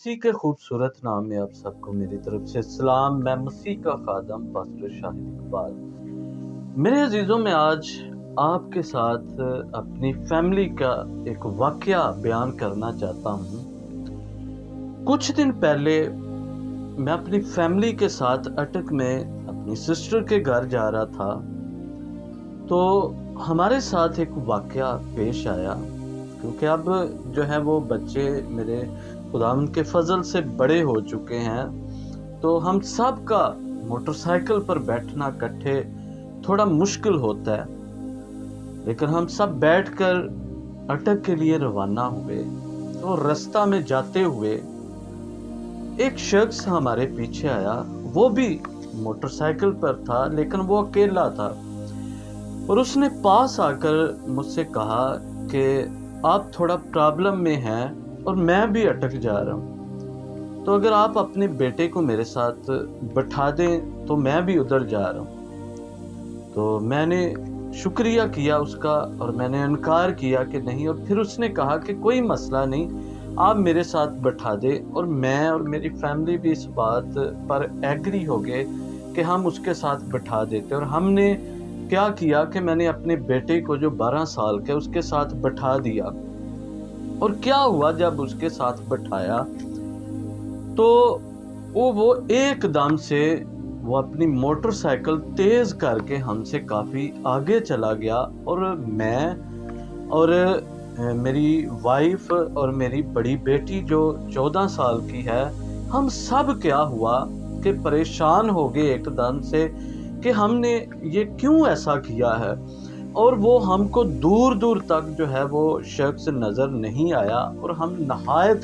मसीह के खूबसूरत नाम में आप सबको मेरी तरफ से सलाम। मैं मसीह का खादम पास्टर शाहिद इकबाल। मेरे अजीजों, में आज आपके साथ अपनी फैमिली का एक वाकया बयान करना चाहता हूँ। कुछ दिन पहले मैं अपनी फैमिली के साथ अटक में अपनी सिस्टर के घर जा रहा था, तो हमारे साथ एक वाकया पेश आया। क्योंकि अब जो है वो बच्चे मेरे खुदावंद के फजल से बड़े हो चुके हैं, तो हम सब का मोटरसाइकिल पर बैठना इकट्ठे थोड़ा मुश्किल होता है। लेकिन हम सब बैठकर अटक के लिए रवाना हुए। तो रास्ता में जाते हुए एक शख्स हमारे पीछे आया। वो भी मोटरसाइकिल पर था, लेकिन वो अकेला था। और उसने पास आकर मुझसे कहा कि आप थोड़ा प्रॉब्लम में हैं और मैं भी अटक जा रहा हूँ, तो अगर आप अपने बेटे को मेरे साथ बैठा दें तो मैं भी उधर जा रहा हूँ। तो मैंने शुक्रिया किया उसका और मैंने इनकार किया कि नहीं। और फिर उसने कहा कि कोई मसला नहीं, आप मेरे साथ बैठा दें। और मैं और मेरी फैमिली भी इस बात पर एग्री हो गए कि हम उसके साथ बैठा देते। और हमने क्या किया कि मैंने अपने बेटे को जो 12 साल के उसके साथ बैठा दिया। और क्या हुआ, जब उसके साथ बैठाया तो वो एकदम से वो अपनी मोटरसाइकिल तेज करके हमसे काफ़ी आगे चला गया। और मैं और मेरी वाइफ और मेरी बड़ी बेटी जो 14 साल की है, हम सब क्या हुआ कि परेशान हो गए एकदम से कि हमने ये क्यों ऐसा किया है। और वो हमको दूर दूर तक जो है वो शख्स नज़र नहीं आया और हम नहायत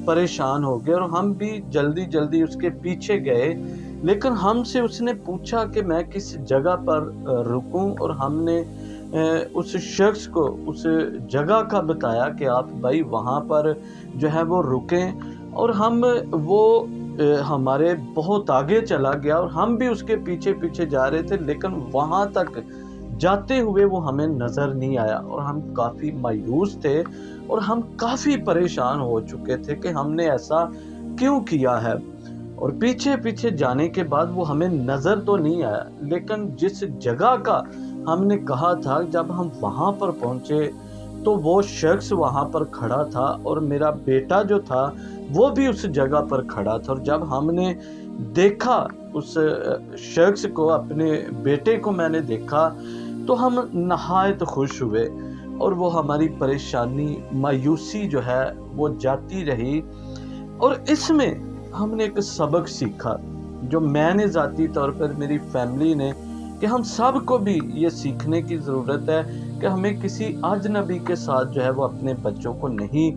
परेशान हो गए। और हम भी जल्दी जल्दी उसके पीछे गए, लेकिन हमसे उसने पूछा कि मैं किस जगह पर रुकूं। और हमने उस शख्स को उस जगह का बताया कि आप भाई वहाँ पर जो है वो रुकें। और वो हमारे बहुत आगे चला गया और हम भी उसके पीछे पीछे जा रहे थे, लेकिन वहाँ तक जाते हुए वो हमें नज़र नहीं आया। और हम काफ़ी मायूस थे और हम काफ़ी परेशान हो चुके थे कि हमने ऐसा क्यों किया है। और पीछे पीछे जाने के बाद वो हमें नज़र तो नहीं आया, लेकिन जिस जगह का हमने कहा था, जब हम वहाँ पर पहुँचे तो वो शख्स वहाँ पर खड़ा था और मेरा बेटा जो था वो भी उस जगह पर खड़ा था। और जब हमने देखा उस शख्स को, अपने बेटे को मैंने देखा, तो हम नहायत खुश हुए। और वो हमारी परेशानी, मायूसी जो है वो जाती रही। और इसमें हमने एक सबक सीखा, जो मैंने ज़ाती तौर पर, मेरी फैमिली ने, कि हम सब को भी ये सीखने की ज़रूरत है कि हमें किसी अजनबी के साथ जो है वो अपने बच्चों को नहीं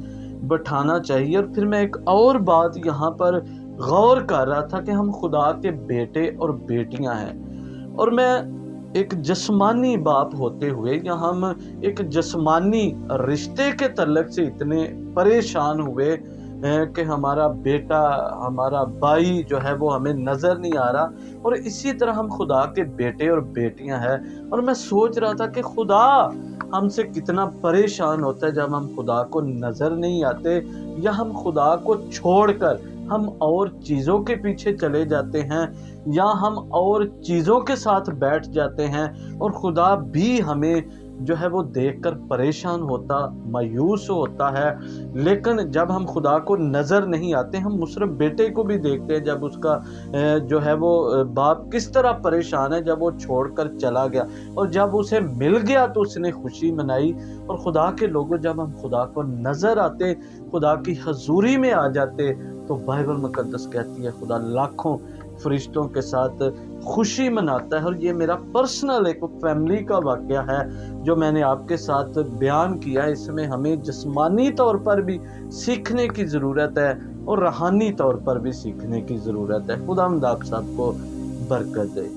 बैठाना चाहिए। और फिर मैं एक और बात यहाँ पर गौर कर रहा था कि हम खुदा के बेटे और बेटियां हैं। और मैं एक जिस्मानी बाप होते हुए या हम एक जिस्मानी रिश्ते के तल्लक से इतने परेशान हुए कि हमारा बेटा, हमारा भाई जो है वो हमें नज़र नहीं आ रहा। और इसी तरह हम खुदा के बेटे और बेटियां हैं। और मैं सोच रहा था कि खुदा हमसे कितना परेशान होता है जब हम खुदा को नज़र नहीं आते, या हम खुदा को छोड़कर हम और चीज़ों के पीछे चले जाते हैं, या हम और चीज़ों के साथ बैठ जाते हैं। और खुदा भी हमें जो है वो देखकर परेशान होता, मायूस होता है। लेकिन जब हम खुदा को नज़र नहीं आते, हम मुसरफ बेटे को भी देखते हैं, जब उसका जो है वो बाप किस तरह परेशान है जब वो छोड़कर चला गया। और जब उसे मिल गया तो उसने खुशी मनाई। और खुदा के लोगों, जब हम खुदा को नज़र आते, खुदा की हजूरी में आ जाते, तो बाइबल मुकद्दस कहती है खुदा लाखों फरिश्तों के साथ खुशी मनाता है। और ये मेरा पर्सनल एक फैमिली का वाक़या है जो मैंने आपके साथ बयान किया है। इसमें हमें जिस्मानी तौर पर भी सीखने की ज़रूरत है और रूहानी तौर पर भी सीखने की ज़रूरत है। खुदावंद आप सबको बरकत दे।